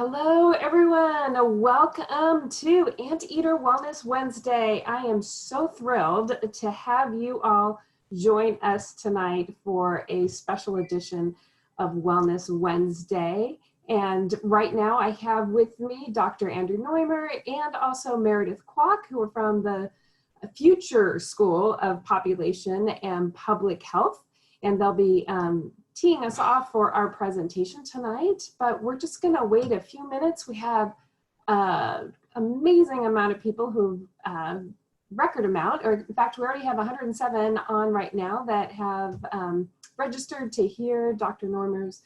Hello, everyone. Welcome to Anteater Wellness Wednesday. I am so thrilled to have you all join us tonight for a special edition of Wellness Wednesday. And right now I have with me Dr. Andrew Noymer and also Meredith Kwok, who are from the Future School of Population and Public Health. And they'll be teeing us off for our presentation tonight, but we're just gonna wait a few minutes. We have an amazing amount of people who, record amount, or in fact, we already have 107 on right now that have registered to hear Dr. Noymer's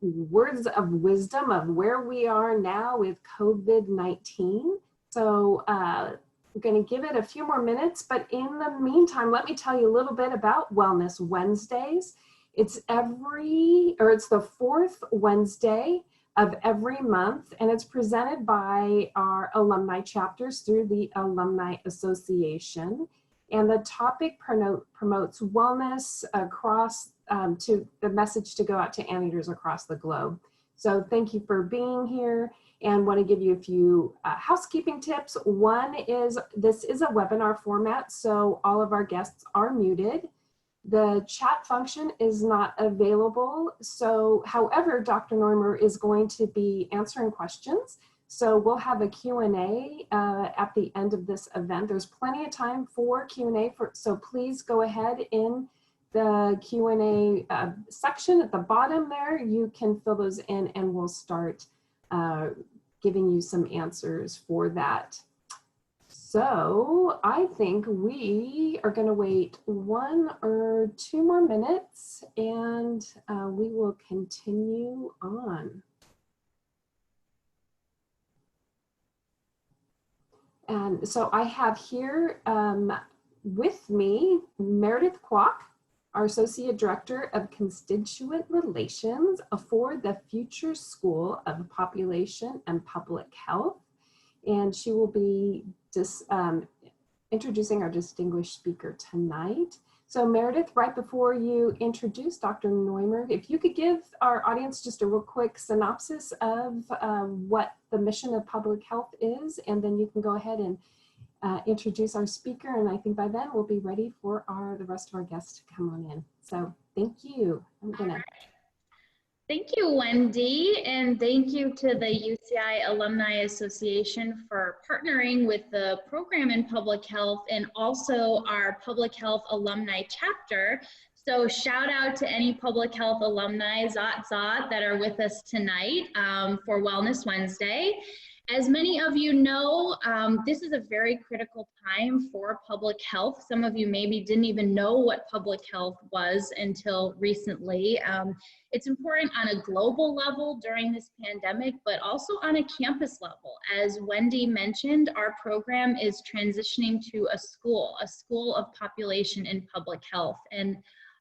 words of wisdom of where we are now with COVID-19. So we're gonna give it a few more minutes, but in the meantime, let me tell you a little bit about Wellness Wednesdays. It's the fourth Wednesday of every month, and it's presented by our alumni chapters through the Alumni Association. And the topic promotes wellness across, to the message to go out to anteaters across the globe. So thank you for being here, and want to give you a few housekeeping tips. One is, this is a webinar format, so all of our guests are muted. The chat function is not available. So, however, Dr. Noymer is going to be answering questions. So we'll have a Q&A at the end of this event. There's plenty of time for Q&A, so please go ahead in the Q&A section at the bottom there. You can fill those in and we'll start giving you some answers for that. So I think we are going to wait 1 or 2 more minutes and we will continue on. And so I have here with me Meredith Kwok, our Associate Director of Constituent Relations for the Future School of Population and Public Health. And she will be introducing our distinguished speaker tonight. So Meredith, right before you introduce Dr. Noymer, if you could give our audience just a real quick synopsis of what the mission of public health is, and then you can go ahead and introduce our speaker. And I think by then we'll be ready for the rest of our guests to come on in. So thank you. Thank you, Wendy, and thank you to the UCI Alumni Association for partnering with the program in public health and also our public health alumni chapter. So shout out to any public health alumni, Zot, that are with us tonight for Wellness Wednesday. As many of you know, this is a very critical time for public health. Some of you maybe didn't even know what public health was until recently. It's important on a global level during this pandemic, but also on a campus level. As Wendy mentioned, our program is transitioning to a school of population and public health. And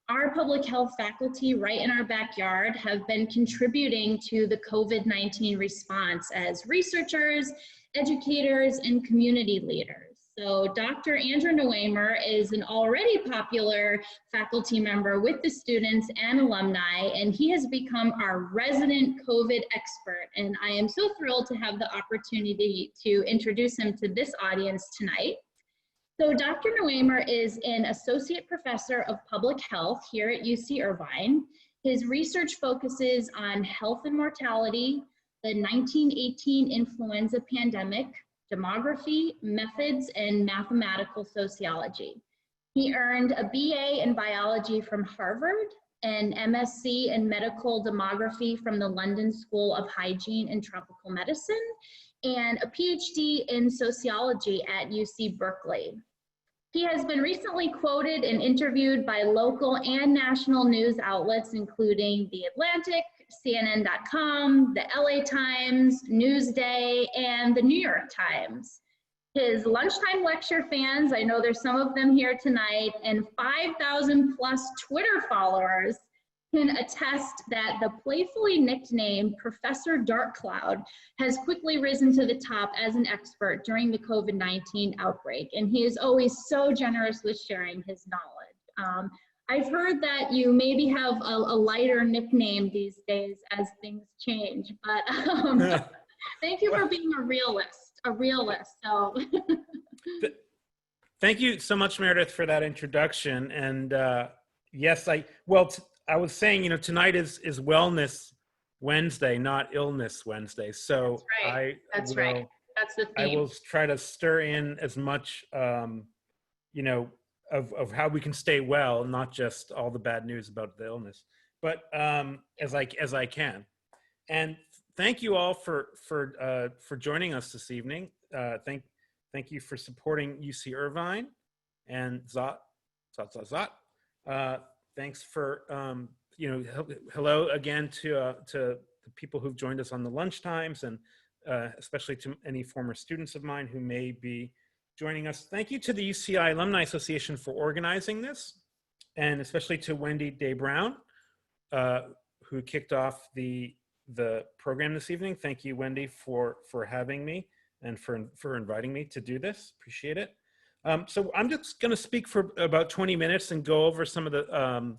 our public health faculty right in our backyard have been contributing to the COVID-19 response as researchers, educators, and community leaders. So Dr. Andrew Noymer is an already popular faculty member with the students and alumni, and he has become our resident COVID expert. And I am so thrilled to have the opportunity to introduce him to this audience tonight. So Dr. Noymer is an associate professor of public health here at UC Irvine. His research focuses on health and mortality, the 1918 influenza pandemic, demography, methods, and mathematical sociology. He earned a BA in biology from Harvard, an MSc in medical demography from the London School of Hygiene and Tropical Medicine, and a PhD in sociology at UC Berkeley. He has been recently quoted and interviewed by local and national news outlets, including The Atlantic, CNN.com, the LA Times, Newsday, and the New York Times. His lunchtime lecture fans, I know there's some of them here tonight, and 5,000 plus Twitter followers can attest that the playfully nicknamed Professor Dark Cloud has quickly risen to the top as an expert during the COVID-19 outbreak, and he is always so generous with sharing his knowledge. I've heard that you maybe have a lighter nickname these days as things change, but thank you for Well, being a realist. So thank you so much, Meredith, for that introduction. And yes, I was saying, tonight is Wellness Wednesday, not Illness Wednesday. So that's right. That's right. That's the I theme. will try to stir in as much, you know, of how we can stay well, not just all the bad news about the illness, but as I can. And thank you all for joining us this evening. Thank you for supporting UC Irvine and Zot. Thanks for hello again to the people who've joined us on the lunch times, and especially to any former students of mine who may be joining us. Thank you to the UCI Alumni Association for organizing this, and especially to Wendy Day Brown, who kicked off the program this evening. Thank you, Wendy, for having me and for inviting me to do this. Appreciate it. So I'm just going to speak for about 20 minutes and go over some of the,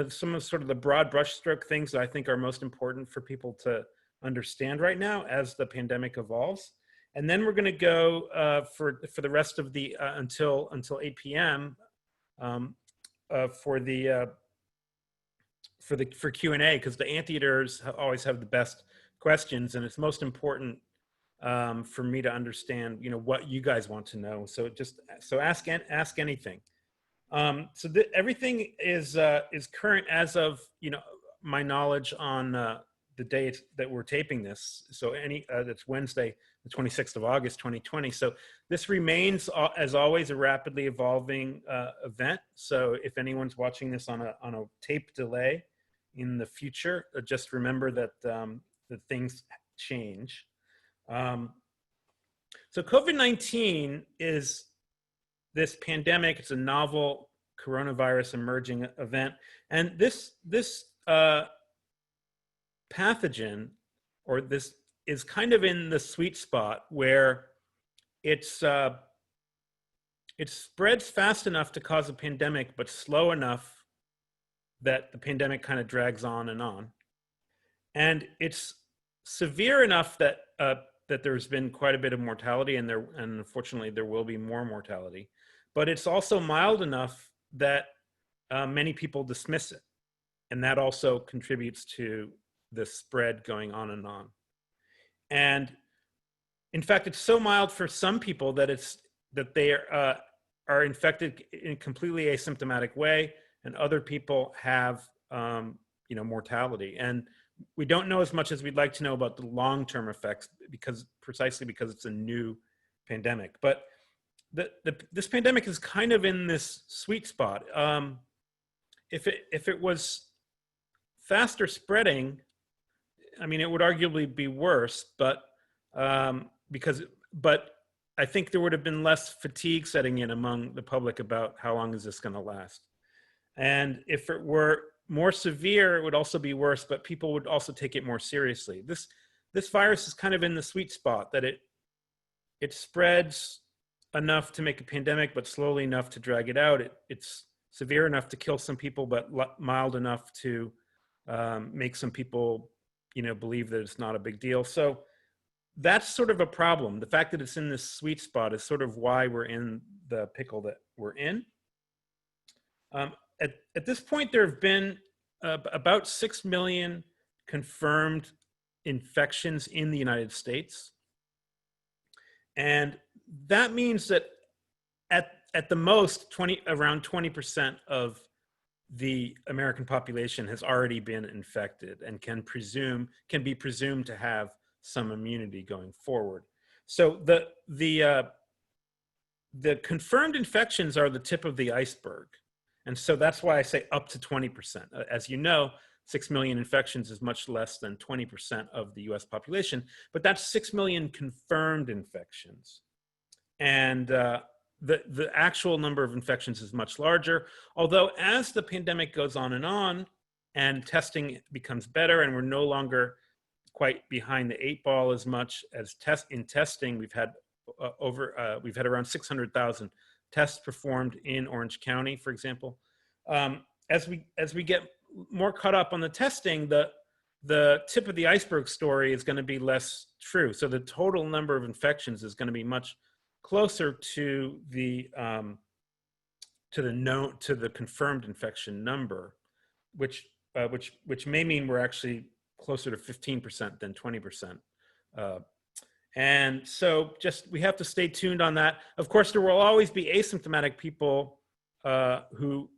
some of sort of the broad brushstroke things that I think are most important for people to understand right now as the pandemic evolves. And then we're going to go for the rest of the until 8 p.m. For Q&A, because the anteaters always have the best questions, and it's most important for me to understand, what you guys want to know. So ask anything. So everything is current as of my knowledge on the day that we're taping this. So that's Wednesday, the 26th of August, 2020. So this remains, as always, a rapidly evolving event. So if anyone's watching this on a tape delay in the future, just remember that that things change. So COVID-19 is this pandemic. It's a novel coronavirus emerging event, and this pathogen, or this, is kind of in the sweet spot where it spreads fast enough to cause a pandemic, but slow enough that the pandemic kind of drags on and on. And it's severe enough that that there's been quite a bit of mortality, and unfortunately there will be more mortality. But it's also mild enough that many people dismiss it, and that also contributes to the spread going on and on. And in fact, it's so mild for some people that they are infected in a completely asymptomatic way, and other people have mortality. And we don't know as much as we'd like to know about the long-term effects, precisely because it's a new pandemic. But this pandemic is kind of in this sweet spot. If it was faster spreading, I mean, it would arguably be worse, but I think there would have been less fatigue setting in among the public about how long is this going to last. And if it were more severe, it would also be worse, but people would also take it more seriously. This virus is kind of in the sweet spot that it spreads enough to make a pandemic, but slowly enough to drag it out. It's severe enough to kill some people, but mild enough to make some people believe that it's not a big deal. So that's sort of a problem. The fact that it's in this sweet spot is sort of why we're in the pickle that we're in. At this point, there have been about 6 million confirmed infections in the United States. And that means that at the most, around 20% of the American population has already been infected and can be presumed to have some immunity going forward. So the confirmed infections are the tip of the iceberg. And so that's why I say up to 20%. As you know, 6 million infections is much less than 20% of the US population, but that's 6 million confirmed infections. And the actual number of infections is much larger, although as the pandemic goes on and testing becomes better, and we're no longer quite behind the 8 ball as much as in testing, we've had around 600,000 tests performed in Orange County, for example. as we get more caught up on the testing, the tip of the iceberg story is going to be less true. So the total number of infections is going to be much closer to the confirmed infection number, which may mean we're actually closer to 15% than 20%. And so we have to stay tuned on that. Of course, there will always be asymptomatic people who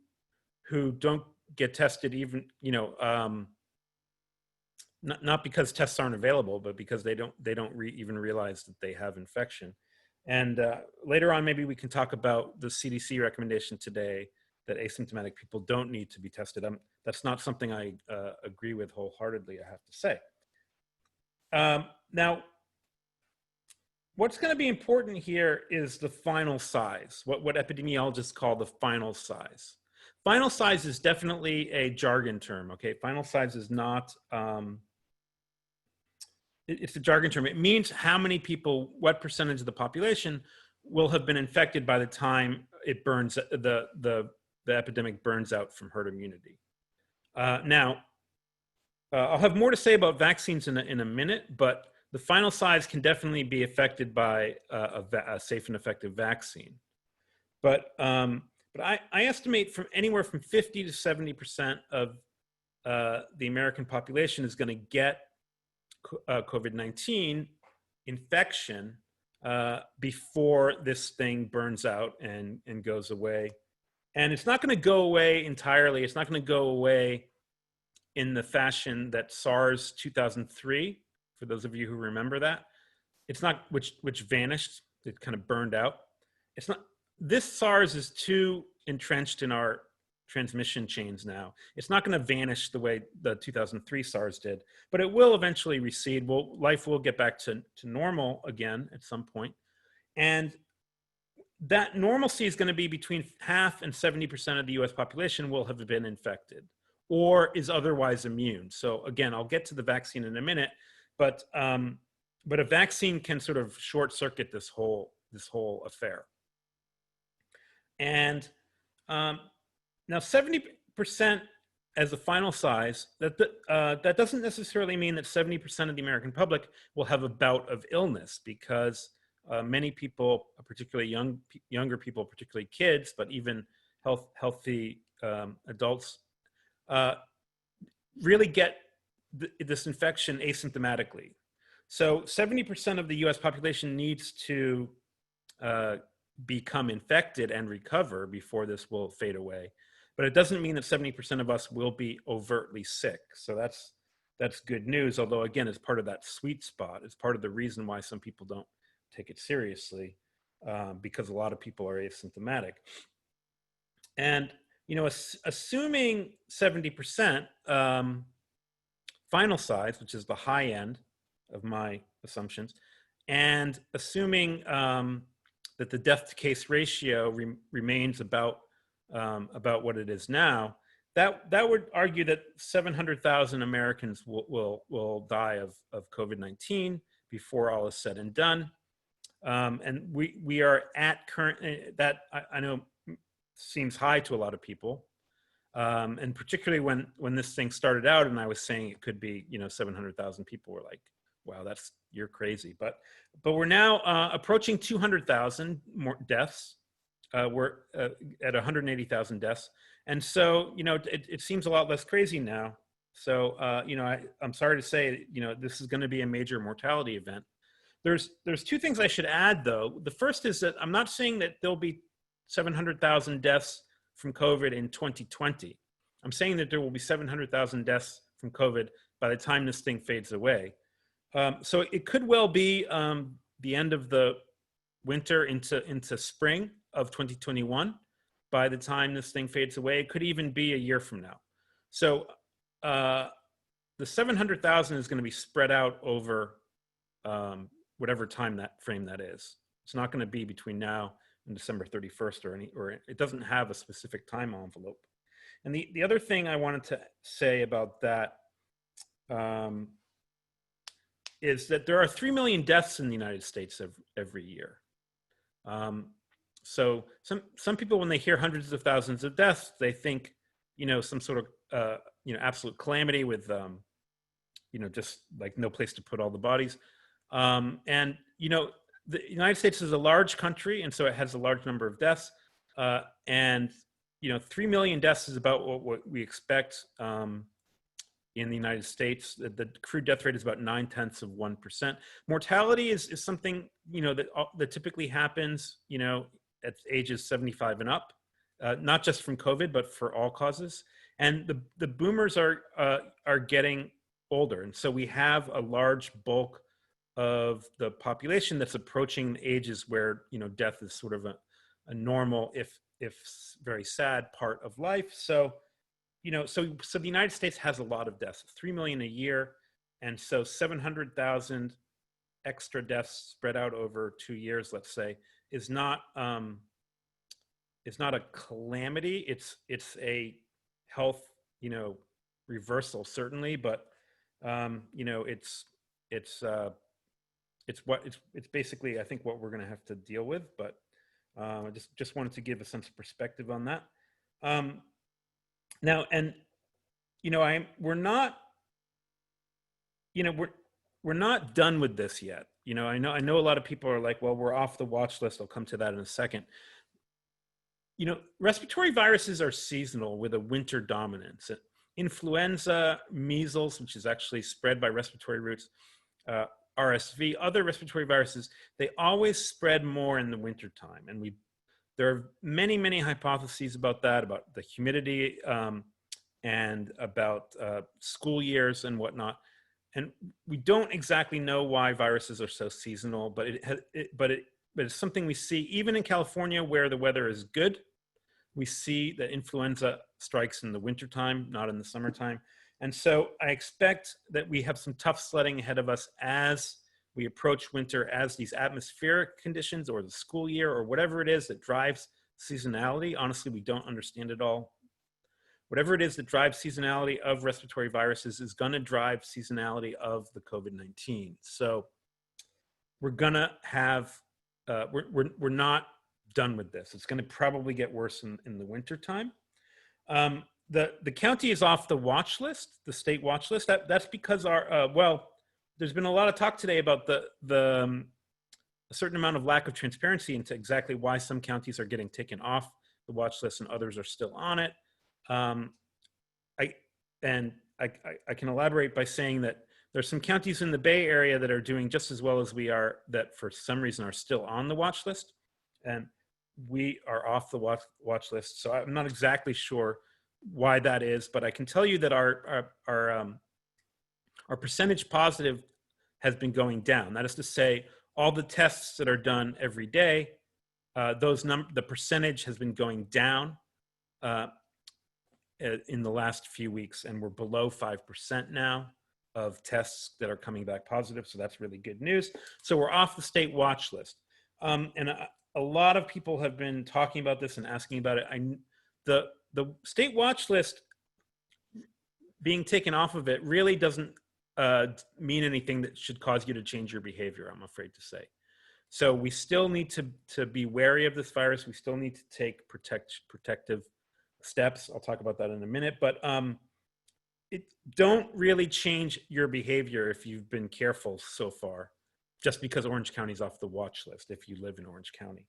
don't get tested, even, not because tests aren't available, but because they don't even realize that they have infection. And later on, maybe we can talk about the CDC recommendation today that asymptomatic people don't need to be tested. That's not something I agree with wholeheartedly, I have to say. Now, what's going to be important here is the final size, what epidemiologists call the final size. Final size is definitely a jargon term, okay? Final size is not, it's a jargon term. It means how many people, what percentage of the population will have been infected by the time it burns, the epidemic burns out from herd immunity. Now, I'll have more to say about vaccines in a minute, but the final size can definitely be affected by a safe and effective vaccine. But I estimate from anywhere from 50 to 70% of the American population is going to get COVID-19 infection before this thing burns out and goes away. And it's not going to go away entirely. It's not going to go away in the fashion that SARS 2003, for those of you who remember that, it's not, which vanished, it kind of burned out. It's not, this SARS is too entrenched in our transmission chains now. It's not going to vanish the way the 2003 SARS did, but it will eventually recede. Life will get back to normal again at some point. And that normalcy is going to be between half and 70% of the US population will have been infected or is otherwise immune. So again, I'll get to the vaccine in a minute, but a vaccine can sort of short circuit this whole affair. And now 70% as a final size, that doesn't necessarily mean that 70% of the American public will have a bout of illness, because many people, particularly younger people, particularly kids, but even healthy adults, really get this infection asymptomatically. So 70% of the US population needs to become infected and recover before this will fade away. But it doesn't mean that 70% of us will be overtly sick. So that's good news, although again, it's part of that sweet spot. It's part of the reason why some people don't take it seriously, because a lot of people are asymptomatic. And assuming 70% final size, which is the high end of my assumptions, and assuming that the death to case ratio remains about what it is now, that would argue that 700,000 Americans will die of COVID-19 before all is said and done. And we are at current, that I know seems high to a lot of people. And particularly when this thing started out and I was saying it could be, 700,000 people were like, wow, you're crazy. But we're now approaching 200,000 more deaths. We're at 180,000 deaths. And so, it seems a lot less crazy now. So, I'm sorry to say, this is going to be a major mortality event. There's two things I should add, though. The first is that I'm not saying that there'll be 700,000 deaths from COVID in 2020. I'm saying that there will be 700,000 deaths from COVID by the time this thing fades away. So it could well be the end of the winter into spring of 2021 by the time this thing fades away. It could even be a year from now. So the 700,000 is going to be spread out over whatever time frame that is. It's not going to be between now and December 31st or it doesn't have a specific time envelope. And the other thing I wanted to say about that is that there are 3 million deaths in the United States every year. So some people, when they hear hundreds of thousands of deaths, they think some sort of, absolute calamity with, just like no place to put all the bodies. And, the United States is a large country, and so it has a large number of deaths. And, 3 million deaths is about what we expect in the United States. The crude death rate is about 0.9%. Mortality is something, that typically happens, at ages 75 and up, not just from COVID, but for all causes. And the boomers are getting older. And so we have a large bulk of the population that's approaching ages where, death is sort of a normal, if very sad part of life. So, so the United States has a lot of deaths, 3 million a year. And so 700,000 extra deaths spread out over 2 years, let's say, is not a calamity. It's a health, reversal, certainly, but it's basically, I think, what we're going to have to deal with. But I just wanted to give a sense of perspective on that. Now, and we're not done with this yet. I know a lot of people are like, well, we're off the watch list. I'll come to that in a second. Respiratory viruses are seasonal with a winter dominance. Influenza, measles, which is actually spread by respiratory routes, RSV, other respiratory viruses, they always spread more in the wintertime. And there are many, many hypotheses about that, about the humidity and about school years and whatnot. And we don't exactly know why viruses are so seasonal, but it's something we see even in California, where the weather is good. We see that influenza strikes in the wintertime, not in the summertime. And so I expect that we have some tough sledding ahead of us as we approach winter, as these atmospheric conditions or the school year or whatever it is that drives seasonality. Honestly, we don't understand it all. Whatever it is that drives seasonality of respiratory viruses is going to drive seasonality of the COVID-19. So we're going to have, we're not done with this. It's going to probably get worse in the wintertime. The county is off the watch list, the state watch list. That's because there's been a lot of talk today about a certain amount of lack of transparency into exactly why some counties are getting taken off the watch list and others are still on it. I can elaborate by saying that there's some counties in the Bay Area that are doing just as well as we are, that for some reason are still on the watch list, and we are off the watch list. So I'm not exactly sure why that is, but I can tell you that our percentage positive has been going down. That is to say, all the tests that are done every day, the percentage has been going down in the last few weeks, and we're below 5% now of tests that are coming back positive. So that's really good news. So we're off the state watch list. And a lot of people have been talking about this and asking about it. The state watch list being taken off of it really doesn't mean anything that should cause you to change your behavior, I'm afraid to say. So we still need to be wary of this virus. We still need to take protective steps. I'll talk about that in a minute, but don't really change your behavior if you've been careful so far, just because Orange County's off the watch list if you live in Orange County.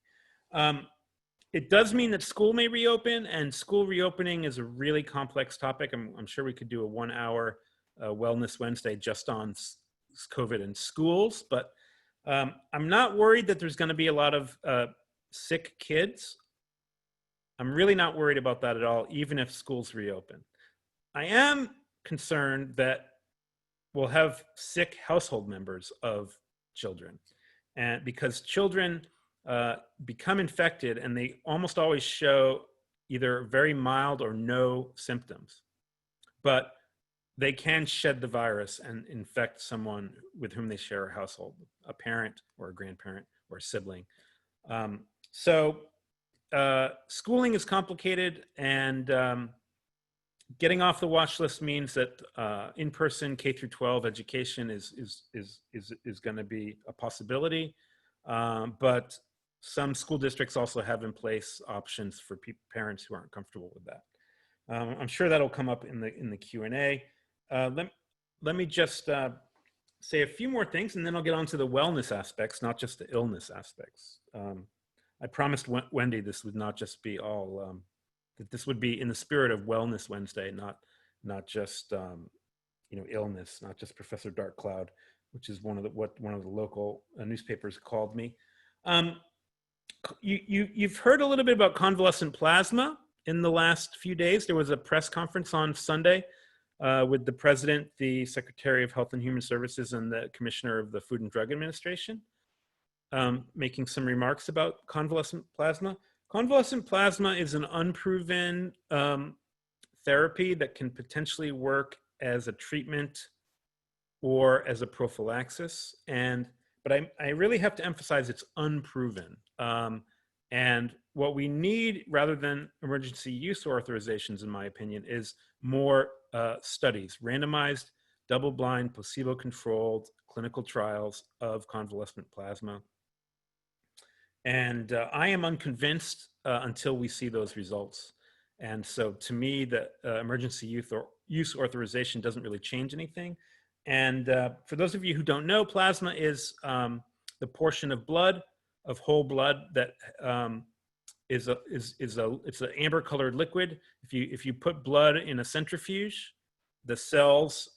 It does mean that school may reopen, and school reopening is a really complex topic. I'm sure we could do a 1-hour Wellness Wednesday just on COVID and schools, but I'm not worried that there's going to be a lot of sick kids. I'm really not worried about that at all, even if schools reopen. I am concerned that we'll have sick household members of children, and because children become infected and they almost always show either very mild or no symptoms, but they can shed the virus and infect someone with whom they share a household, a parent or a grandparent or a sibling. Schooling is complicated, and getting off the watch list means that in-person K through 12 education is going to be a possibility, but some school districts also have in place options for parents who aren't comfortable with that. I'm sure that'll come up in the Q&A. Let me just say a few more things, and then I'll get on to the wellness aspects, not just the illness aspects. I promised Wendy this would not just be all, that this would be in the spirit of Wellness Wednesday, not just illness, not just Professor Dark Cloud, which is one of the local newspapers called me. You've heard a little bit about convalescent plasma in the last few days. There was a press conference on Sunday with the president, the Secretary of Health and Human Services, and the Commissioner of the Food and Drug Administration, making some remarks about convalescent plasma. Convalescent plasma is an unproven therapy that can potentially work as a treatment or as a prophylaxis. But I really have to emphasize it's unproven. And what we need, rather than emergency use authorizations, in my opinion, is more studies, randomized, double-blind, placebo-controlled clinical trials of convalescent plasma. And I am unconvinced until we see those results. And so to me, the emergency use authorization doesn't really change anything. And for those of you who don't know, plasma is the portion of blood, of whole blood, that it's an amber-colored liquid. If you put blood in a centrifuge, the cells,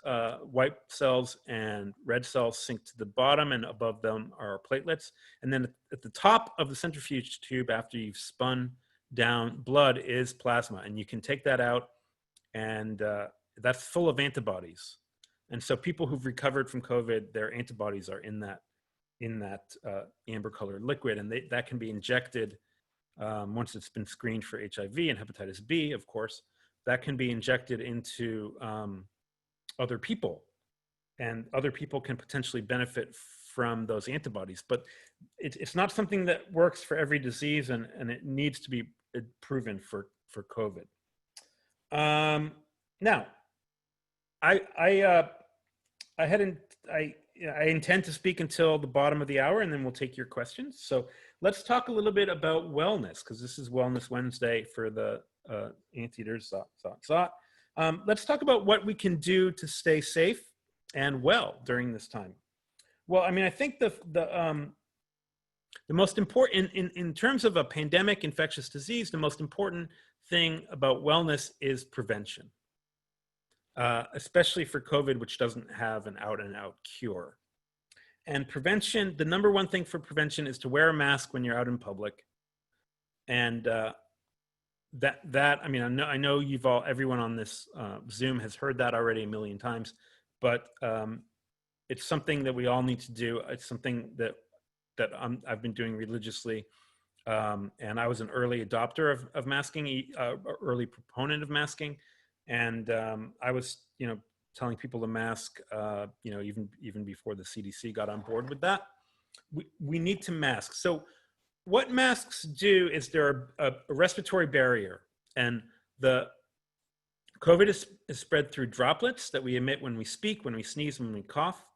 white cells and red cells, sink to the bottom, and above them are platelets. And then at the top of the centrifuge tube, after you've spun down blood, is plasma, and you can take that out, and that's full of antibodies. And so people who've recovered from COVID, their antibodies are in that amber-colored liquid, and that can be injected once it's been screened for HIV and hepatitis B, of course. That can be injected into other people, and other people can potentially benefit from those antibodies. But it's not something that works for every disease, and it needs to be proven for COVID. Now, I intend to speak until the bottom of the hour, and then we'll take your questions. So let's talk a little bit about wellness, because this is Wellness Wednesday for the Anteaters. Let's talk about what we can do to stay safe and well during this time. Well, I mean, I think the most important, in terms of a pandemic infectious disease, the most important thing about wellness is prevention. Especially for COVID, which doesn't have an out-and-out cure. And prevention, the number one thing for prevention is to wear a mask when you're out in public. And I mean, I know everyone on this Zoom has heard that already a million times, but it's something that we all need to do. It's something that I've been doing religiously. And I was an early adopter of masking, early proponent of masking. And I was, telling people to mask, even before the CDC got on board with that. We need to mask. So what masks do is they're a respiratory barrier, and the COVID is spread through droplets that we emit when we speak, when we sneeze, when we cough.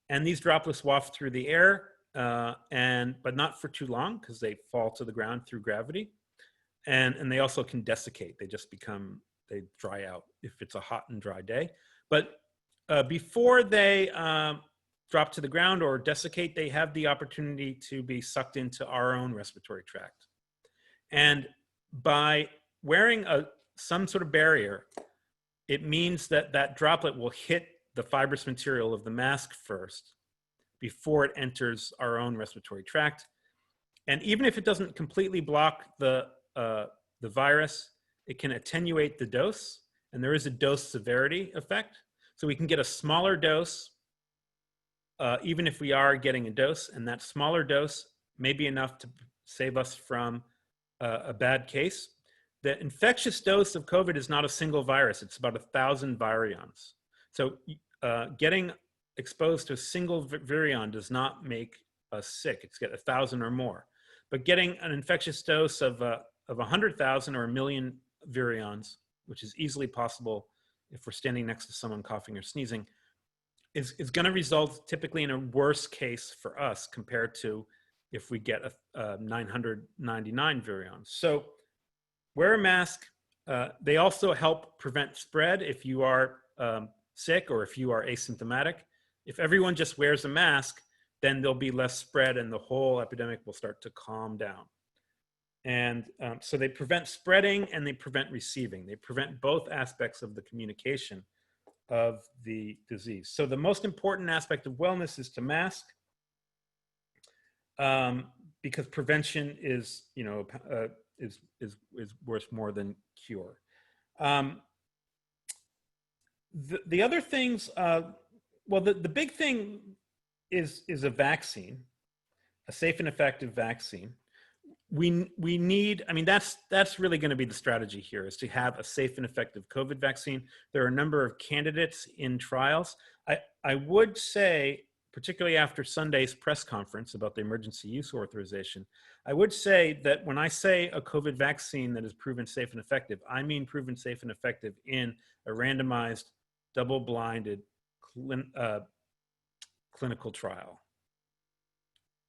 And these droplets waft through the air, but not for too long, because they fall to the ground through gravity. And they also can desiccate. They dry out if it's a hot and dry day. But before they drop to the ground or desiccate, they have the opportunity to be sucked into our own respiratory tract. And by wearing some sort of barrier, it means that droplet will hit the fibrous material of the mask first before it enters our own respiratory tract. And even if it doesn't completely block the virus, it can attenuate the dose, and there is a dose severity effect. So we can get a smaller dose, even if we are getting a dose, and that smaller dose may be enough to save us from a bad case. The infectious dose of COVID is not a single virus. It's about 1,000 virions. So getting exposed to a single virion does not make us sick. It's get 1,000 or more. But getting an infectious dose of 100,000 or 1 million virions, which is easily possible if we're standing next to someone coughing or sneezing, is going to result typically in a worse case for us compared to if we get 999 virions. So wear a mask, They also help prevent spread if you are sick or if you are asymptomatic. If everyone just wears a mask, then there'll be less spread and the whole epidemic will start to calm down. And so they prevent spreading and they prevent receiving. They prevent both aspects of the communication of the disease. So the most important aspect of wellness is to mask, because prevention is, is worth more than cure. The other things, well, the big thing is a vaccine, a safe and effective vaccine. We need, I mean, that's really going to be the strategy here, is to have a safe and effective COVID vaccine. There are a number of candidates in trials. I would say, particularly after Sunday's press conference about the emergency use authorization, I would say that when I say a COVID vaccine that is proven safe and effective, I mean proven safe and effective in a randomized, double-blinded clinical trial.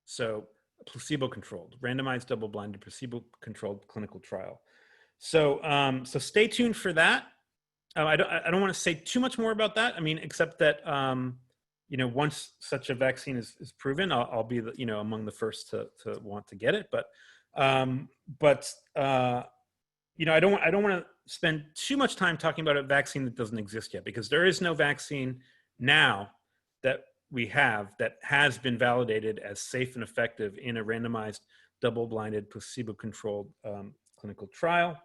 So placebo-controlled, randomized, double-blinded, placebo-controlled clinical trial. So, so stay tuned for that. I don't want to say too much more about that. I mean, except that once such a vaccine is proven, I'll be among the first to want to get it. But I don't want to spend too much time talking about a vaccine that doesn't exist yet, because there is no vaccine now that we have that has been validated as safe and effective in a randomized, double-blinded, placebo-controlled clinical trial.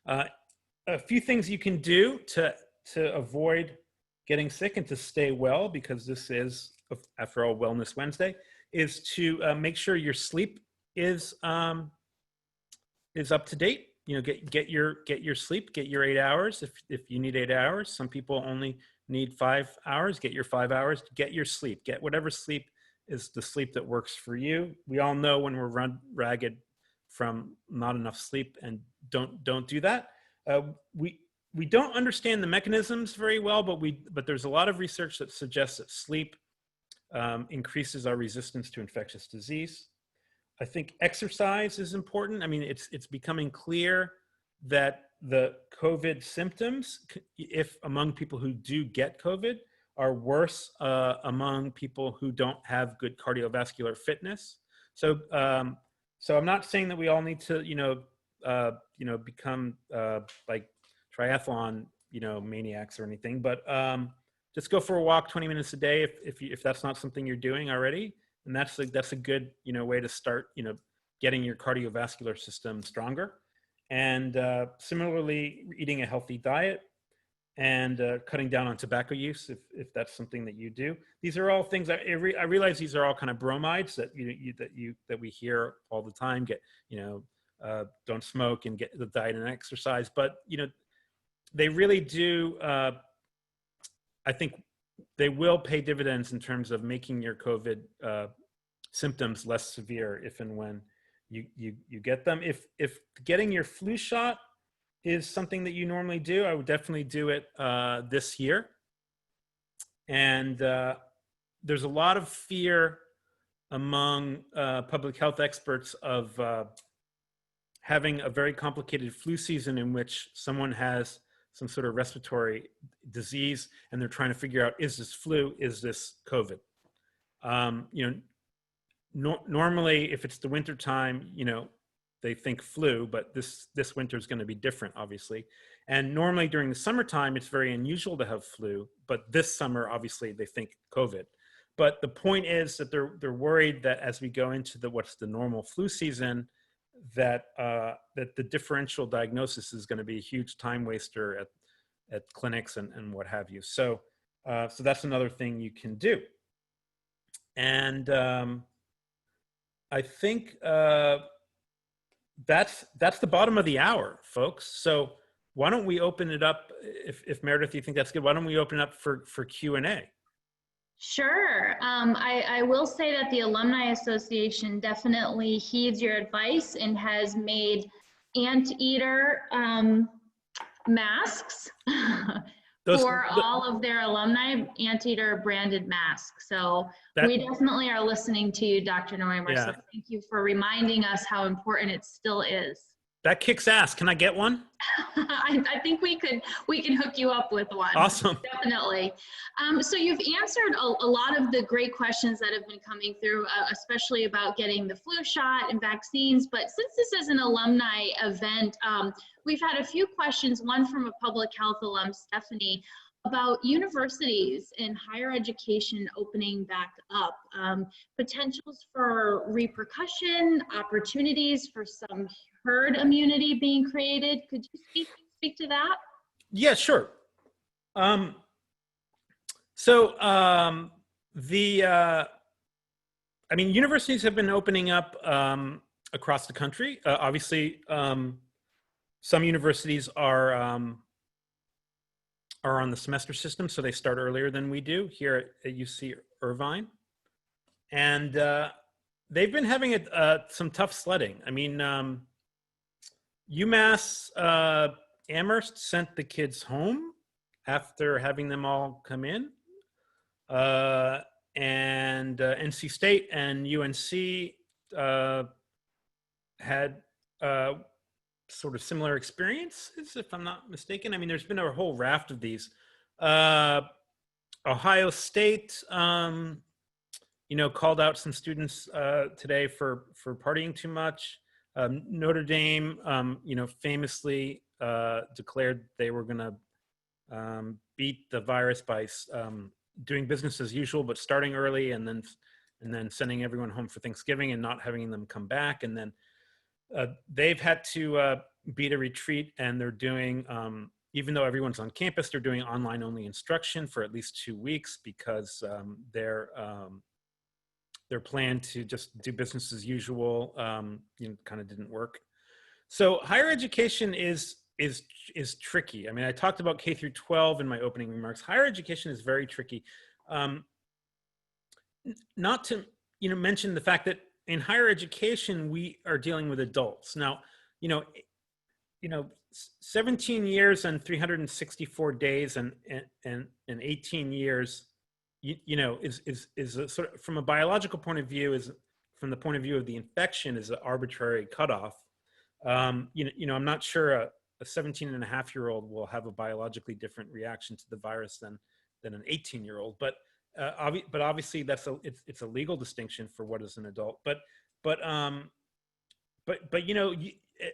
A few things you can do to avoid getting sick and to stay well, because this is, after all, Wellness Wednesday, is to make sure your sleep is up to date. Get your sleep, get your 8 hours. If you need 8 hours, some people only need 5 hours. Get your 5 hours. Get your sleep. Get whatever sleep is the sleep that works for you. We all know when we're run ragged from not enough sleep, and don't do that. We don't understand the mechanisms very well, but there's a lot of research that suggests that sleep increases our resistance to infectious disease. I think exercise is important. I mean, it's becoming clear that the COVID symptoms, if among people who do get COVID, are worse among people who don't have good cardiovascular fitness. So, so I'm not saying that we all need to, become like triathlon, maniacs or anything, but just go for a walk 20 minutes a day if that's not something you're doing already. And that's a good, way to start, getting your cardiovascular system stronger. And similarly, eating a healthy diet and cutting down on tobacco use, if that's something that you do. These are all things I realize these are all kind of bromides that that we hear all the time. Don't smoke and get the diet and exercise, but they really do. I think they will pay dividends in terms of making your COVID symptoms less severe if and when you get them. If getting your flu shot is something that you normally do, I would definitely do it this year. And there's a lot of fear among public health experts of having a very complicated flu season in which someone has some sort of respiratory disease and they're trying to figure out, is this flu, is this COVID? Normally, if it's the winter time, they think flu, but this winter is going to be different, obviously. And normally during the summertime, it's very unusual to have flu, but this summer, obviously, they think COVID. But the point is that they're worried that as we go into what's the normal flu season, that the differential diagnosis is going to be a huge time waster at clinics and what have you. So that's another thing you can do. And I think that's the bottom of the hour, folks. So why don't we open it up? If Meredith, you think that's good, why don't we open it up for Q&A? Sure. I will say that the Alumni Association definitely heeds your advice and has made masks for all of their alumni, Anteater branded masks. So we definitely are listening to you, Dr. Noymer. Yeah. So thank you for reminding us how important it still is. That kicks ass. Can I get one? I think we can hook you up with one. Awesome. Definitely. So you've answered a lot of the great questions that have been coming through, especially about getting the flu shot and vaccines. But since this is an alumni event, we've had a few questions, one from a public health alum, Stephanie, about universities and higher education opening back up, potentials for repercussion, opportunities for some herd immunity being created. Could you speak to that? Yeah, sure. I mean, universities have been opening up across the country. Obviously, some universities are on the semester system, so they start earlier than we do here at UC Irvine. And they've been having some tough sledding. I mean, UMass Amherst sent the kids home after having them all come in. And NC State and UNC had sort of similar experiences, if I'm not mistaken. I mean, there's been a whole raft of these. Ohio State, called out some students today for partying too much. Notre Dame, famously declared they were going to beat the virus by doing business as usual, but starting early, and then sending everyone home for Thanksgiving and not having them come back. And then they've had to beat a retreat, and they're doing, even though everyone's on campus, they're doing online only instruction for at least 2 weeks because their plan to just do business as usual kind of didn't work. So higher education is tricky. I mean, I talked about K through 12 in my opening remarks. Higher education is very tricky. Not to mention the fact that in higher education we are dealing with adults now. 17 years and 364 days and 18 years. Is a sort of, from a biological point of view, is from the point of view of the infection, is an arbitrary cutoff. I'm not sure a 17-and-a-half-year-old will have a biologically different reaction to the virus than an 18-year-old. But obviously it's a legal distinction for what is an adult. But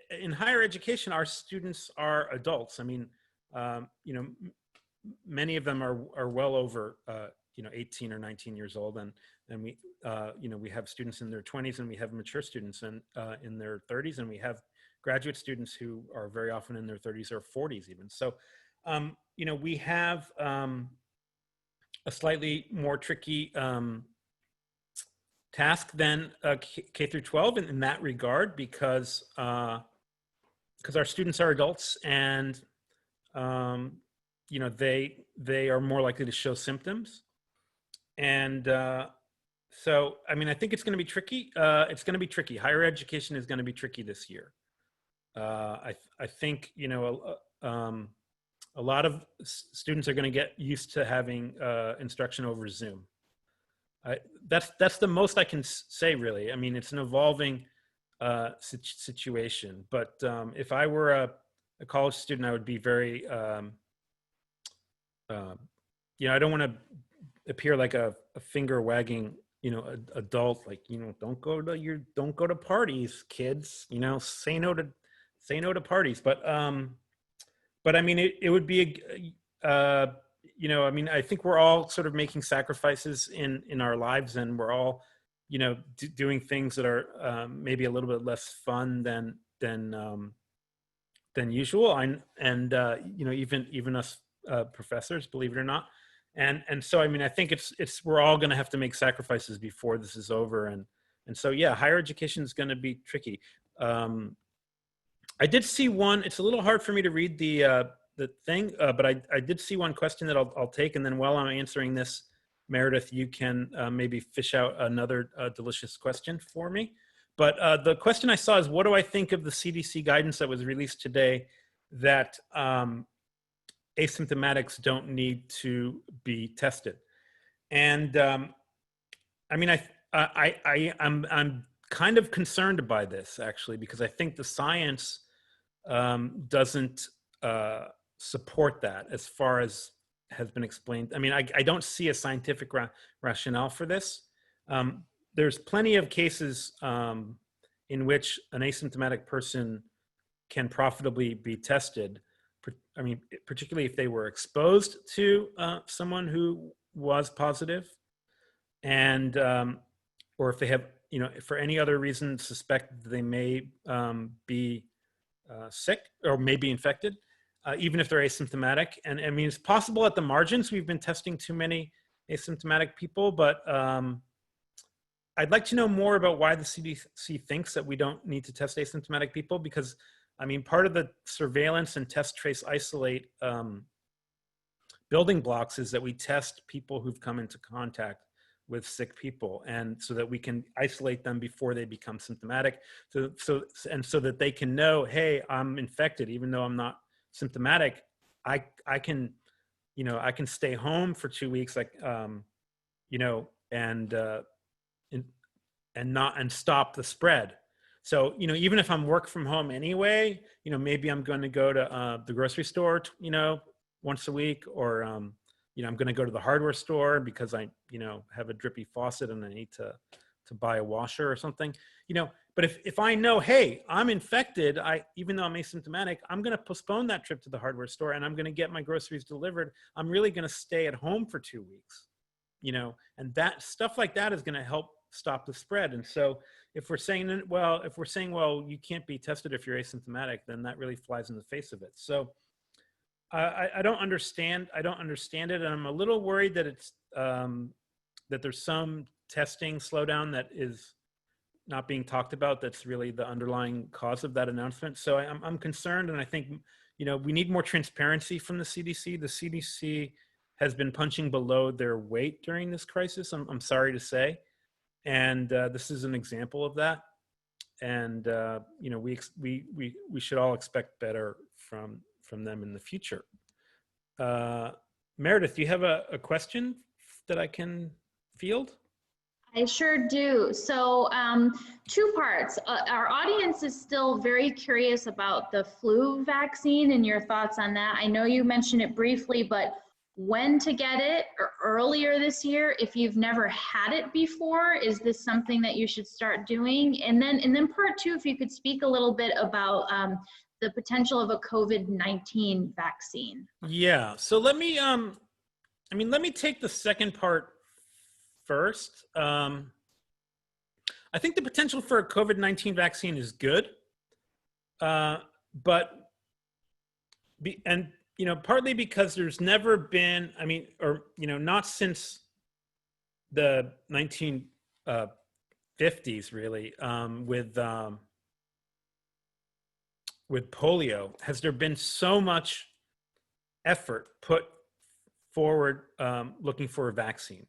in higher education, our students are adults. I mean, many of them are well over 18 or 19 years old, and we we have students in their 20s, and we have mature students in their 30s, and we have graduate students who are very often in their 30s or 40s even. So we have a slightly more tricky task than K through 12 in that regard, because our students are adults, and they are more likely to show symptoms. And so, I mean, I think it's going to be tricky. It's going to be tricky. Higher education is going to be tricky this year. I think, a lot of students are going to get used to having instruction over Zoom. That's the most I can say, really. I mean, it's an evolving situation. But if I were a college student, I would be very, I don't want to appear like a finger wagging, adult, like, don't go to parties, kids, say no to parties. But I mean, it would be I mean, I think we're all sort of making sacrifices in our lives, and we're all, doing things that are maybe a little bit less fun than usual. And even us professors, believe it or not. And so, I mean, I think we're all going to have to make sacrifices before this is over. And so, yeah, higher education is going to be tricky. I did see one. It's a little hard for me to read the thing, but I did see one question that I'll take. And then while I'm answering this, Meredith, you can maybe fish out another delicious question for me. But the question I saw is, what do I think of the CDC guidance that was released today that asymptomatics don't need to be tested? And I mean, I'm kind of concerned by this, actually, because I think the science doesn't support that as far as has been explained. I mean, I don't see a scientific rationale for this. There's plenty of cases in which an asymptomatic person can profitably be tested. I mean, particularly if they were exposed to someone who was positive, and or if they have, for any other reason, suspect that they may be sick or may be infected, even if they're asymptomatic. And I mean, it's possible at the margins we've been testing too many asymptomatic people, but I'd like to know more about why the CDC thinks that we don't need to test asymptomatic people, because I mean, part of the surveillance and test, trace, isolate building blocks is that we test people who've come into contact with sick people, and so that we can isolate them before they become symptomatic, so that they can know, hey, I'm infected, even though I'm not symptomatic. I can, I can stay home for 2 weeks, like, and stop the spread. So, even if I'm work from home anyway, maybe I'm going to go to the grocery store, once a week, or, I'm going to go to the hardware store because I, have a drippy faucet and I need to buy a washer or something, but if I know, hey, I'm infected, even though I'm asymptomatic, I'm going to postpone that trip to the hardware store and I'm going to get my groceries delivered. I'm really going to stay at home for 2 weeks, and that stuff like that is going to help stop the spread. And so if we're saying, well, you can't be tested if you're asymptomatic, then that really flies in the face of it. So I don't understand it, and I'm a little worried that it's that there's some testing slowdown that is not being talked about. That's really the underlying cause of that announcement. So I'm concerned, and I think we need more transparency from the CDC. The CDC has been punching below their weight during this crisis. I'm sorry to say, and this is an example of that. And we should all expect better from them in the future. Meredith, do you have a question that I can field? I sure do. So 2 parts. Our audience is still very curious about the flu vaccine and your thoughts on that. I know you mentioned it briefly, but when to get it, or earlier this year? If you've never had it before, is this something that you should start doing? And then part 2, if you could speak a little bit about the potential of a COVID-19 vaccine. Yeah. So let me take the second part first. I think the potential for a COVID-19 vaccine is good, but partly because there's never been, not since the 1950s, really, with polio, has there been so much effort put forward looking for a vaccine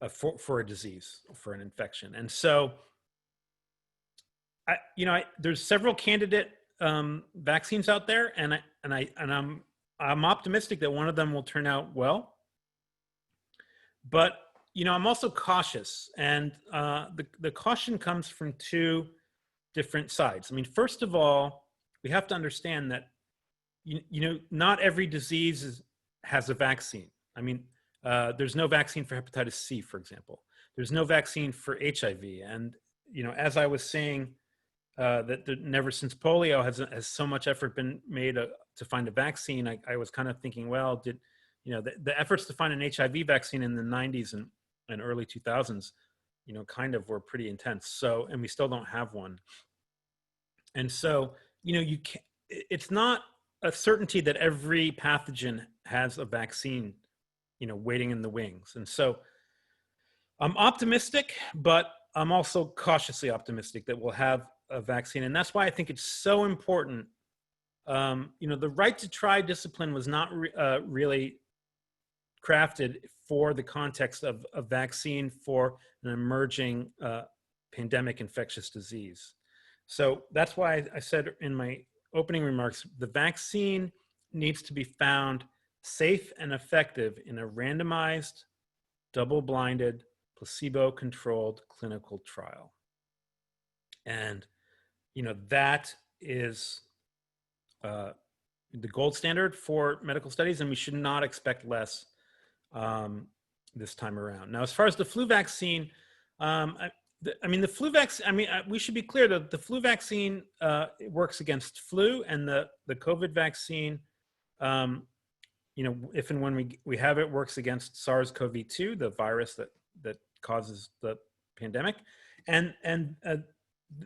for a disease, for an infection. And so, there's several candidate vaccines out there, and I'm optimistic that one of them will turn out well. But I'm also cautious, and the caution comes from 2 different sides. First of all, we have to understand that not every disease has a vaccine. There's no vaccine for hepatitis C, for example. There's no vaccine for HIV, and as I was saying, that never since polio has so much effort been made to find a vaccine. I was kind of thinking, well, the efforts to find an HIV vaccine in the 90s and early 2000s, kind of were pretty intense. So, and we still don't have one. And so, it's not a certainty that every pathogen has a vaccine, waiting in the wings. And so I'm optimistic, but I'm also cautiously optimistic that we'll have a vaccine. And that's why I think it's so important. The right to try discipline was not really crafted for the context of a vaccine for an emerging pandemic infectious disease. So that's why I said in my opening remarks, the vaccine needs to be found safe and effective in a randomized, double-blinded, placebo-controlled clinical trial. And, that is the gold standard for medical studies, and we should not expect less this time around. Now, as far as the flu vaccine, the flu vaccine, we should be clear that the flu vaccine works against flu, and the COVID vaccine, if and when we have it, works against SARS-CoV-2, the virus that causes the pandemic. And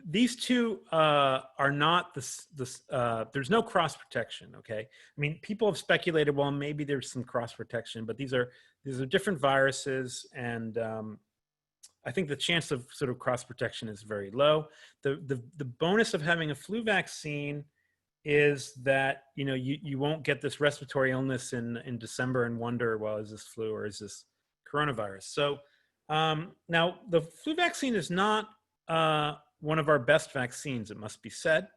these two are not there's no cross protection. Okay, people have speculated, well, maybe there's some cross protection, but these are different viruses, and I think the chance of sort of cross protection is very low. The bonus of having a flu vaccine is that you won't get this respiratory illness in December and wonder, well, is this flu or is this coronavirus? So now the flu vaccine is not one of our best vaccines, it must be said.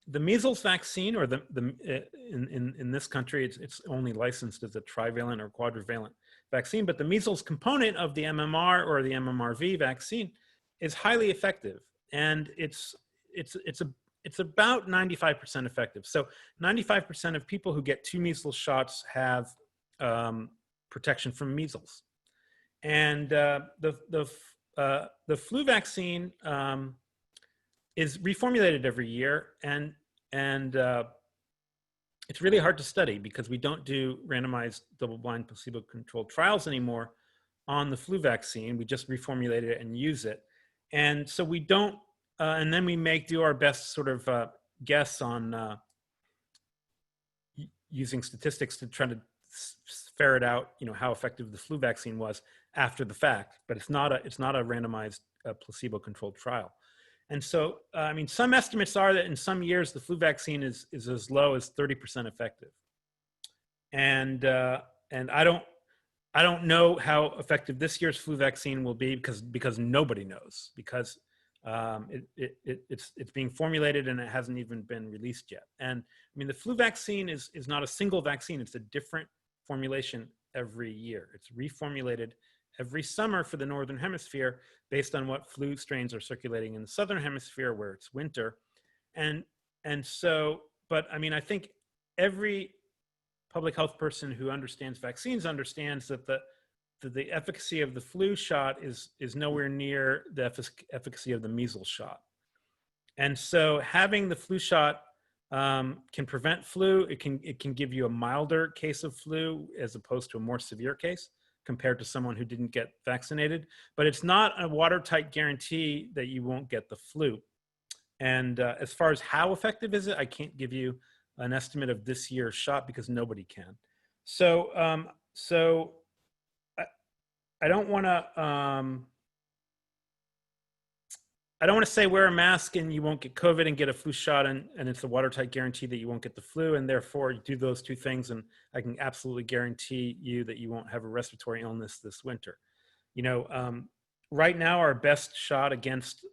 The measles vaccine, or in this country, it's only licensed as a trivalent or quadrivalent vaccine, but the measles component of the MMR or the MMRV vaccine is highly effective, and it's about 95% effective. So 95% of people who get 2 measles shots have protection from measles, and the flu vaccine is reformulated every year, and it's really hard to study because we don't do randomized double-blind placebo-controlled trials anymore on the flu vaccine. We just reformulate it and use it, and so we don't. And then we do our best sort of guess on using statistics to try to ferret out, how effective the flu vaccine was after the fact. But it's not a randomized placebo-controlled trial. And so, some estimates are that in some years the flu vaccine is as low as 30% effective. And I don't know how effective this year's flu vaccine will be because nobody knows, because it's being formulated and it hasn't even been released yet. And the flu vaccine is not a single vaccine. It's a different formulation every year. It's reformulated every summer for the Northern Hemisphere based on what flu strains are circulating in the Southern Hemisphere, where it's winter. And so, but I think every public health person who understands vaccines understands that the efficacy of the flu shot is nowhere near the efficacy of the measles shot. And so having the flu shot can prevent flu. It can give you a milder case of flu as opposed to a more severe case compared to someone who didn't get vaccinated. But it's not a watertight guarantee that you won't get the flu. And as far as how effective is it, I can't give you an estimate of this year's shot because nobody can. So I don't want to say wear a mask and you won't get COVID and get a flu shot, and it's a watertight guarantee that you won't get the flu, and therefore do those two things and I can absolutely guarantee you that you won't have a respiratory illness this winter. Right now our best shot against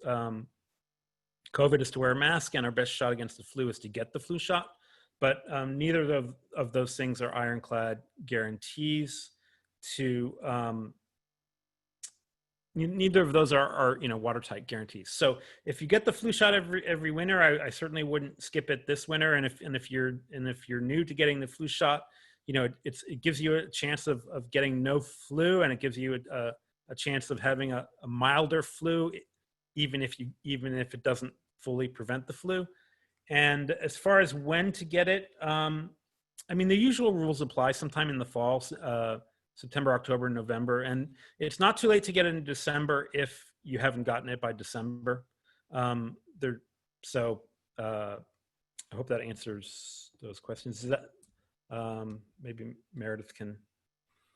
COVID is to wear a mask, and our best shot against the flu is to get the flu shot, but neither of those things are ironclad guarantees to neither of those are watertight guarantees. So if you get the flu shot every winter, I certainly wouldn't skip it this winter. And if you're new to getting the flu shot, it gives you a chance of getting no flu, and it gives you a chance of having a milder flu, even if it doesn't fully prevent the flu. And as far as when to get it, the usual rules apply sometime in the fall. September, October, November, and it's not too late to get it in December if you haven't gotten it by December. So I hope that answers those questions. Is that maybe Meredith can?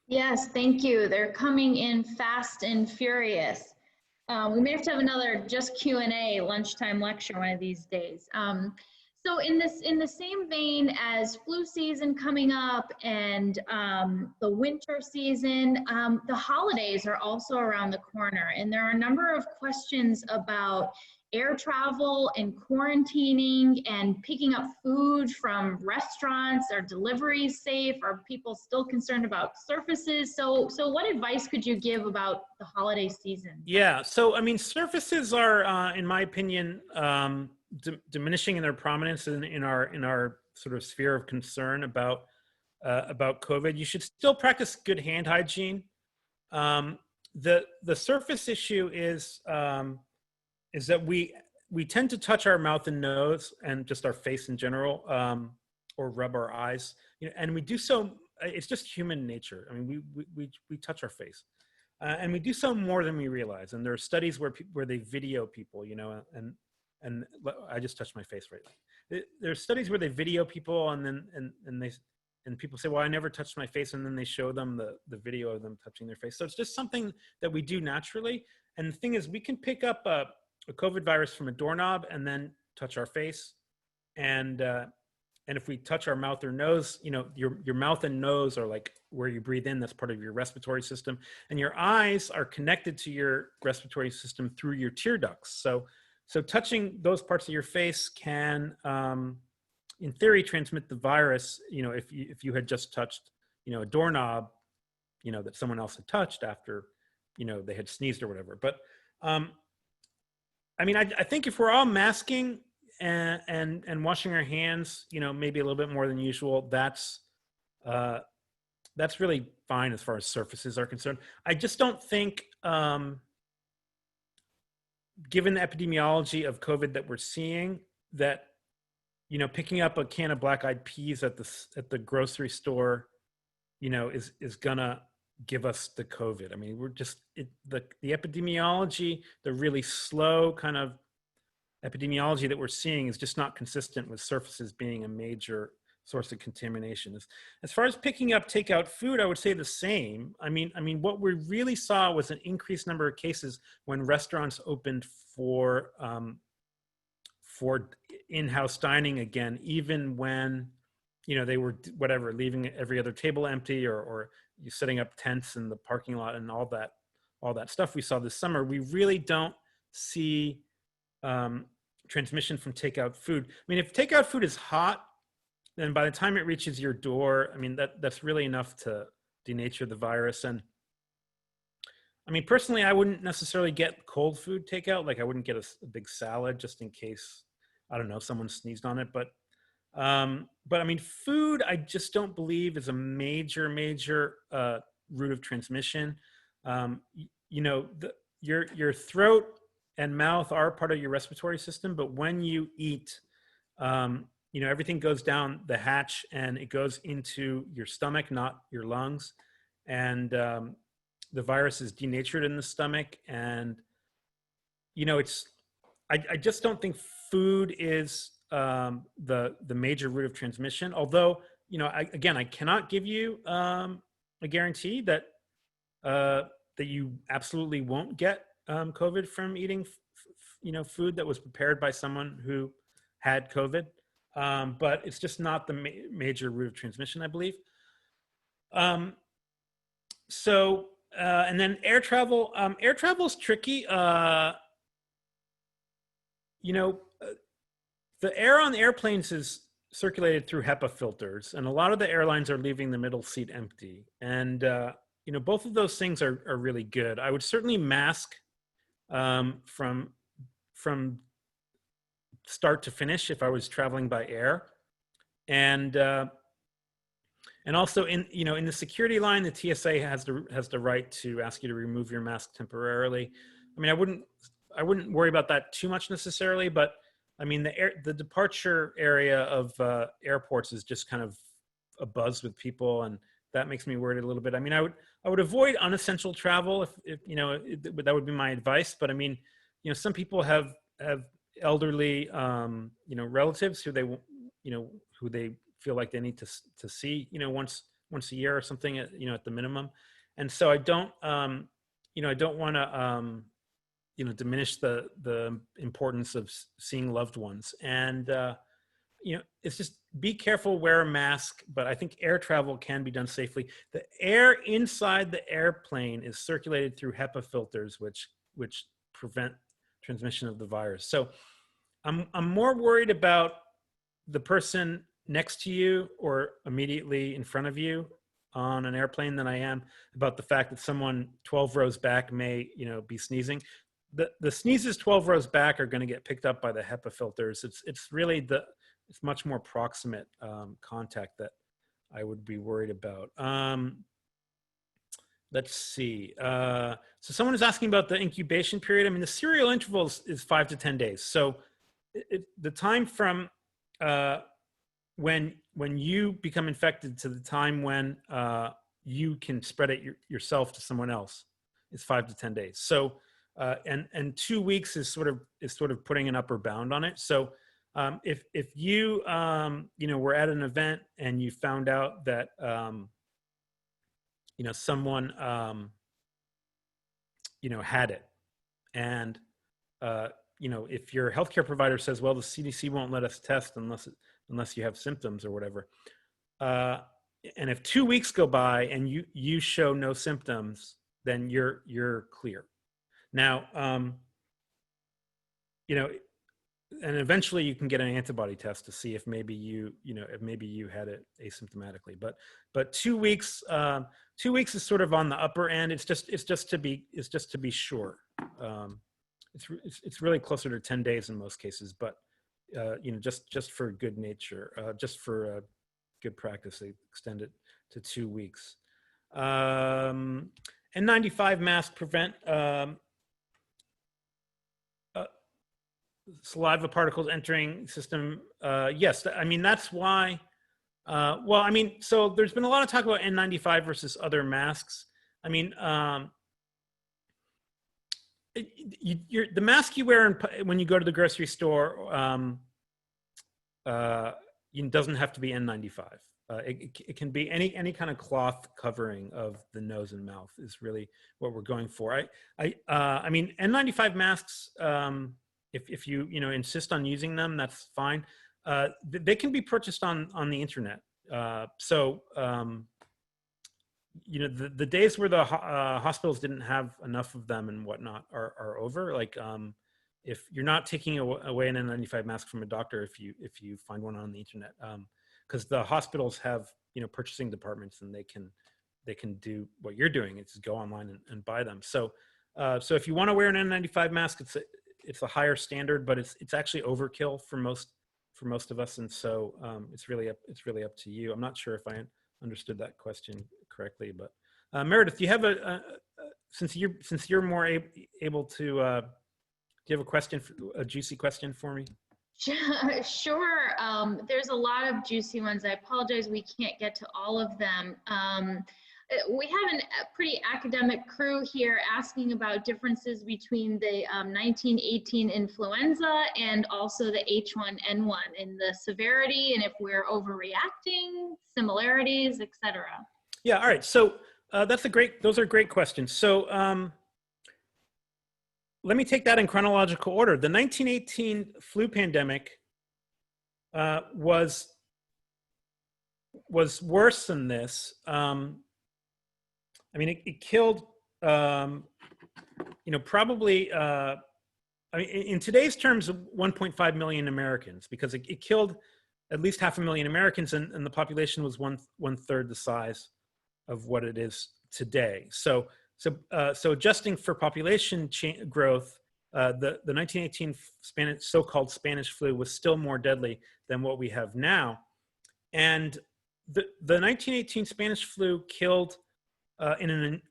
Yes, thank you. They're coming in fast and furious. We may have to have another just Q&A lunchtime lecture one of these days. So in the same vein as flu season coming up and the winter season, the holidays are also around the corner, and there are a number of questions about air travel and quarantining and picking up food from restaurants. Are deliveries safe? Are people still concerned about surfaces? So what advice could you give about the holiday season? Yeah, so surfaces are, in my opinion, diminishing in their prominence in our sort of sphere of concern about COVID. You should still practice good hand hygiene. The surface issue is that we tend to touch our mouth and nose and just our face in general, or rub our eyes. And we do so. It's just human nature. I mean, we touch our face, and we do so more than we realize. And there are studies where they video people, and I just touched my face right now. There's studies where they video people, and people say, well, I never touched my face. And then they show them the video of them touching their face. So it's just something that we do naturally. And the thing is, we can pick up a COVID virus from a doorknob and then touch our face. And if we touch our mouth or nose, your mouth and nose are like where you breathe in. That's part of your respiratory system. And your eyes are connected to your respiratory system through your tear ducts. So touching those parts of your face can, in theory, transmit the virus. If you had just touched, a doorknob, that someone else had touched after, they had sneezed or whatever. But I mean, I think if we're all masking and washing our hands, maybe a little bit more than usual, that's really fine as far as surfaces are concerned. I just don't think, given the epidemiology of COVID that we're seeing, that picking up a can of black-eyed peas at the grocery store, is gonna give us the COVID. I mean, we're just the epidemiology, the really slow kind of epidemiology that we're seeing is just not consistent with surfaces being a major source of contamination. As far as picking up takeout food, I would say the same. I mean, what we really saw was an increased number of cases when restaurants opened for in-house dining again, even when, they were leaving every other table empty or you setting up tents in the parking lot and all that stuff we saw this summer. We really don't see transmission from takeout food. I mean, if takeout food is hot, then by the time it reaches your door, I mean, that's really enough to denature the virus. And I mean, personally, I wouldn't necessarily get cold food takeout. Like I wouldn't get a big salad just in case, I don't know, someone sneezed on it. But I mean, food, I just don't believe is a major route of transmission. Your throat and mouth are part of your respiratory system, but when you eat, everything goes down the hatch and it goes into your stomach, not your lungs. And the virus is denatured in the stomach. And, I just don't think food is the major route of transmission. Although, I cannot give you a guarantee that you absolutely won't get COVID from eating, food that was prepared by someone who had COVID. But it's just not the major route of transmission, I believe. And then air travel. Air travel is tricky. The air on the airplanes is circulated through HEPA filters, and a lot of the airlines are leaving the middle seat empty. And both of those things are really good. I would certainly mask from start to finish if I was traveling by air, and also in the security line, the TSA has the right to ask you to remove your mask temporarily. I mean, I wouldn't worry about that too much necessarily, but I mean, the departure area of airports is just kind of abuzz with people, and that makes me worried a little bit. I mean, I would avoid unessential travel if that would be my advice. But I mean, some people have elderly relatives who they feel like they need to see once a year or something at the minimum. And so I don't want to diminish the importance of seeing loved ones. And it's just be careful, wear a mask. But I think air travel can be done safely. The air inside the airplane is circulated through HEPA filters, which prevent transmission of the virus. So I'm more worried about the person next to you or immediately in front of you on an airplane than I am about the fact that someone 12 rows back may be sneezing. the sneezes 12 rows back are going to get picked up by the HEPA filters. It's really it's much more proximate contact that I would be worried about. Let's see. So someone is asking about the incubation period. I mean, the serial interval is 5 to 10 days. So the time from when you become infected to the time when you can spread it yourself to someone else is 5 to 10 days. So and 2 weeks is sort of putting an upper bound on it. So if you were at an event and you found out that someone had it, and if your healthcare provider says, well, the CDC won't let us test unless you have symptoms or whatever, and if 2 weeks go by and you show no symptoms, then you're clear. Now, and eventually you can get an antibody test to see if maybe you had it asymptomatically. But 2 weeks, 2 weeks is sort of on the upper end. It's just to be sure. It's really closer to 10 days in most cases, but just for good nature, just for good practice, they extend it to 2 weeks. N95 masks prevent saliva particles entering system. Yes, I mean, that's why, well, I mean, so there's been a lot of talk about N95 versus other masks. I mean, the mask you wear when you go to the grocery store, it doesn't have to be N95. It can be any kind of cloth covering of the nose and mouth is really what we're going for. I mean, N95 masks, if you insist on using them, that's fine. They can be purchased on the internet. The days where the hospitals didn't have enough of them and whatnot are over. Like if you're not taking away an N95 mask from a doctor, if you find one on the internet, because the hospitals have purchasing departments and they can do what you're doing. It's go online and buy them. So if you want to wear an N95 mask, it's a higher standard, but it's actually overkill for most of us, and so it's really up to you. I'm not sure if I understood that question correctly, but Meredith, do you have since you're more able to, do you have a question, a juicy question for me? Sure. There's a lot of juicy ones. I apologize, we can't get to all of them. We have a pretty academic crew here asking about differences between the 1918 influenza and also the H1N1 in the severity, and if we're overreacting, similarities, etc. Yeah, all right. So those are great questions. So let me take that in chronological order. The 1918 flu pandemic was worse than this. I mean, it killed, probably, I mean, in today's terms, 1.5 million Americans, because it killed at least 500,000 Americans, and the population was one third the size of what it is today. So adjusting for population growth, the 1918 so-called Spanish flu was still more deadly than what we have now. And the 1918 Spanish flu killed in an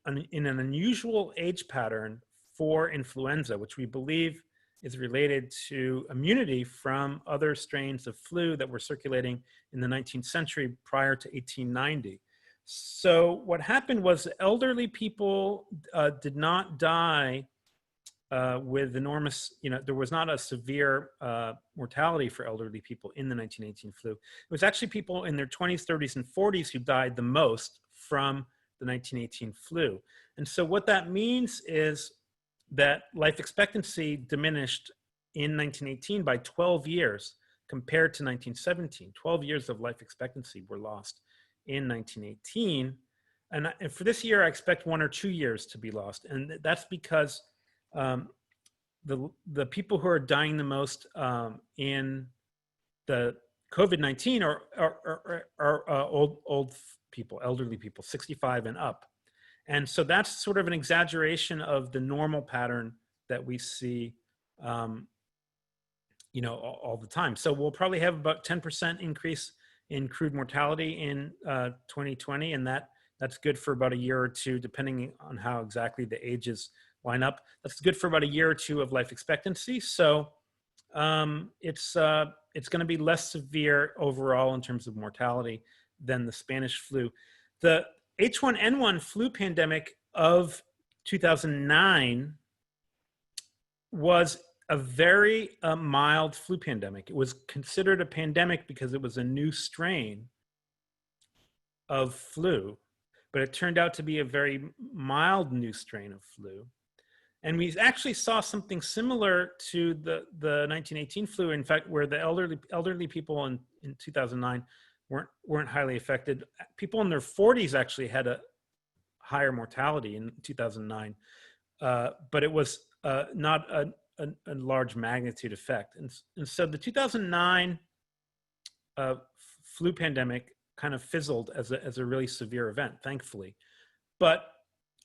unusual age pattern for influenza, which we believe is related to immunity from other strains of flu that were circulating in the 19th century prior to 1890. So what happened was elderly people did not die with enormous, there was not a severe mortality for elderly people in the 1918 flu. It was actually people in their 20s, 30s, and 40s who died the most from the 1918 flu. And so what that means is that life expectancy diminished in 1918 by 12 years compared to 1917. 12 years of life expectancy were lost in 1918. And for this year, I expect 1 or 2 years to be lost. And that's because the people who are dying the most in the COVID-19 are old people, elderly people, 65 and up. And so that's sort of an exaggeration of the normal pattern that we see, all the time. So we'll probably have about 10% increase in crude mortality in 2020, and that's good for about a year or two, depending on how exactly the ages line up. That's good for about a year or two of life expectancy. So it's going to be less severe overall in terms of mortality than the Spanish flu. The H1N1 flu pandemic of 2009 was a very mild flu pandemic. It was considered a pandemic because it was a new strain of flu, but it turned out to be a very mild new strain of flu. And we actually saw something similar to the 1918 flu, in fact, where the elderly people in 2009 weren't highly affected. People in their 40s actually had a higher mortality in 2009, but it was not a large magnitude effect. And so the 2009 flu pandemic kind of fizzled as a really severe event, thankfully. But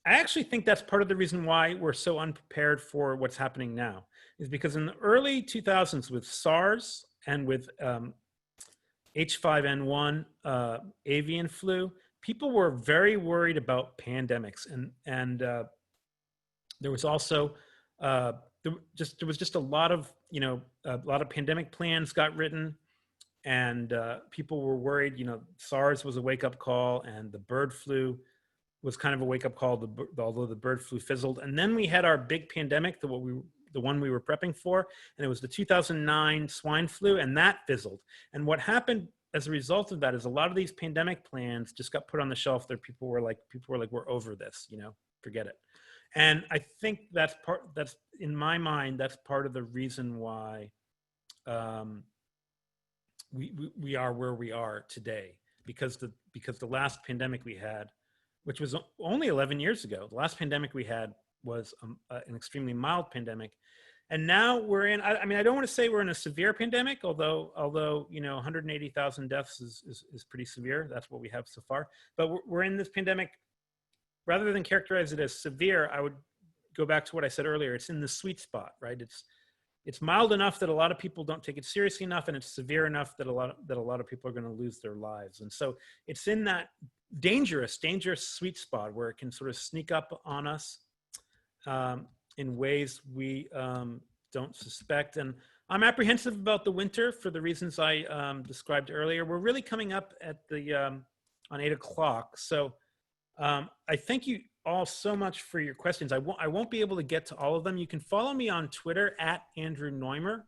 I actually think that's part of the reason why we're so unprepared for what's happening now, is because in the early 2000s with SARS and with H5N1 avian flu, people were very worried about pandemics. And there was also, there was just a lot of pandemic plans got written, and people were worried. SARS was a wake-up call, and the bird flu was kind of a wake-up call, although the bird flu fizzled. And then we had our big pandemic, the one we were prepping for, and it was the 2009 swine flu, and that fizzled. And what happened as a result of that is a lot of these pandemic plans just got put on the shelf. There, people were like, we're over this, forget it. And I think that's in my mind, that's part of the reason why we are where we are today, because the last pandemic we had, which was only 11 years ago, the last pandemic we had was an extremely mild pandemic. And now we're in, I mean, I don't want to say we're in a severe pandemic, although 180,000 deaths is pretty severe. That's what we have so far. But we're in this pandemic. Rather than characterize it as severe, I would go back to what I said earlier. It's in the sweet spot, right? It's mild enough that a lot of people don't take it seriously enough, and it's severe enough that a lot of people are going to lose their lives. And so it's in that dangerous sweet spot where it can sort of sneak up on us in ways we don't suspect. And I'm apprehensive about the winter for the reasons I described earlier. We're really coming up at the on 8 o'clock. So I thank you all so much for your questions. I won't be able to get to all of them. You can follow me on Twitter at Andrew Noymer.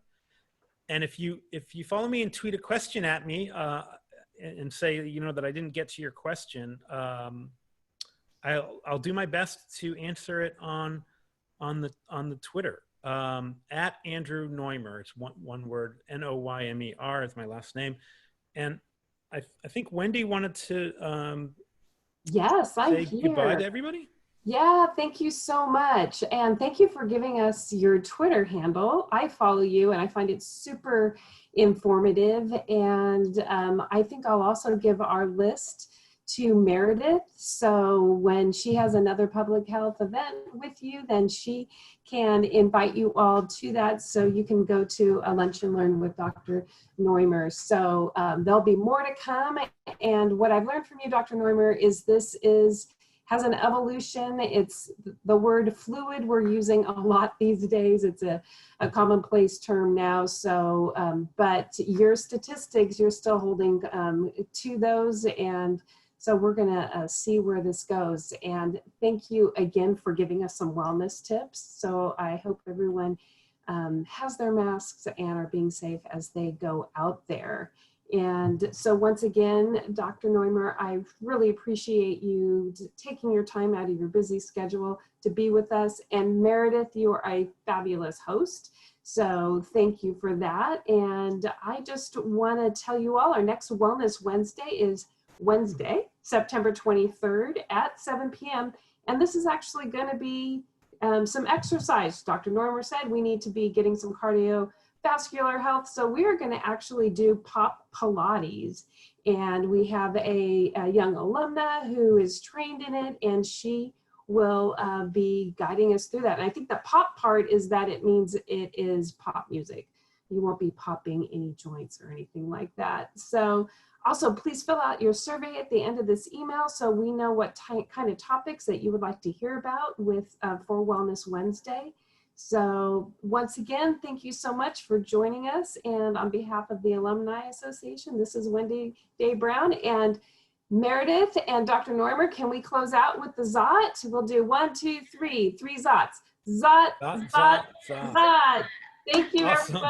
And if you follow me and tweet a question at me and say, that I didn't get to your question, I'll do my best to answer it on the Twitter at Andrew Noymer. It's one word, Noymer is my last name. And I think Wendy wanted to yes, I'm say here. Goodbye to everybody. Yeah, thank you so much. And thank you for giving us your Twitter handle. I follow you and I find it super informative. And I think I'll also give our list to Meredith. So when she has another public health event with you, then she can invite you all to that. So you can go to a lunch and learn with Dr. Noymer. So there'll be more to come. And what I've learned from you, Dr. Noymer, is this has an evolution. It's the word fluid we're using a lot these days. It's a commonplace term now. So, but your statistics, you're still holding to those. And so we're gonna see where this goes. And thank you again for giving us some wellness tips. So I hope everyone has their masks and are being safe as they go out there. And so once again, Dr. Noymer, I really appreciate you taking your time out of your busy schedule to be with us. And Meredith, you are a fabulous host. So thank you for that. And I just want to tell you all, our next Wellness Wednesday is Wednesday, September 23rd at 7 p.m. And this is actually going to be some exercise. Dr. Noymer said we need to be getting some cardiovascular health. So we are going to actually do pop Pilates. And we have a young alumna who is trained in it, and she will be guiding us through that. And I think the pop part is that it means it is pop music. You won't be popping any joints or anything like that. So also, please fill out your survey at the end of this email so we know what kind of topics that you would like to hear about with for Wellness Wednesday. So once again, thank you so much for joining us. And on behalf of the Alumni Association, this is Wendy Day Brown and Meredith and Dr. Noymer. Can we close out with the Zot? We'll do 1, 2, 3, 3 Zots. Zot, Zot, Zot. Thank you, Awesome. everybody.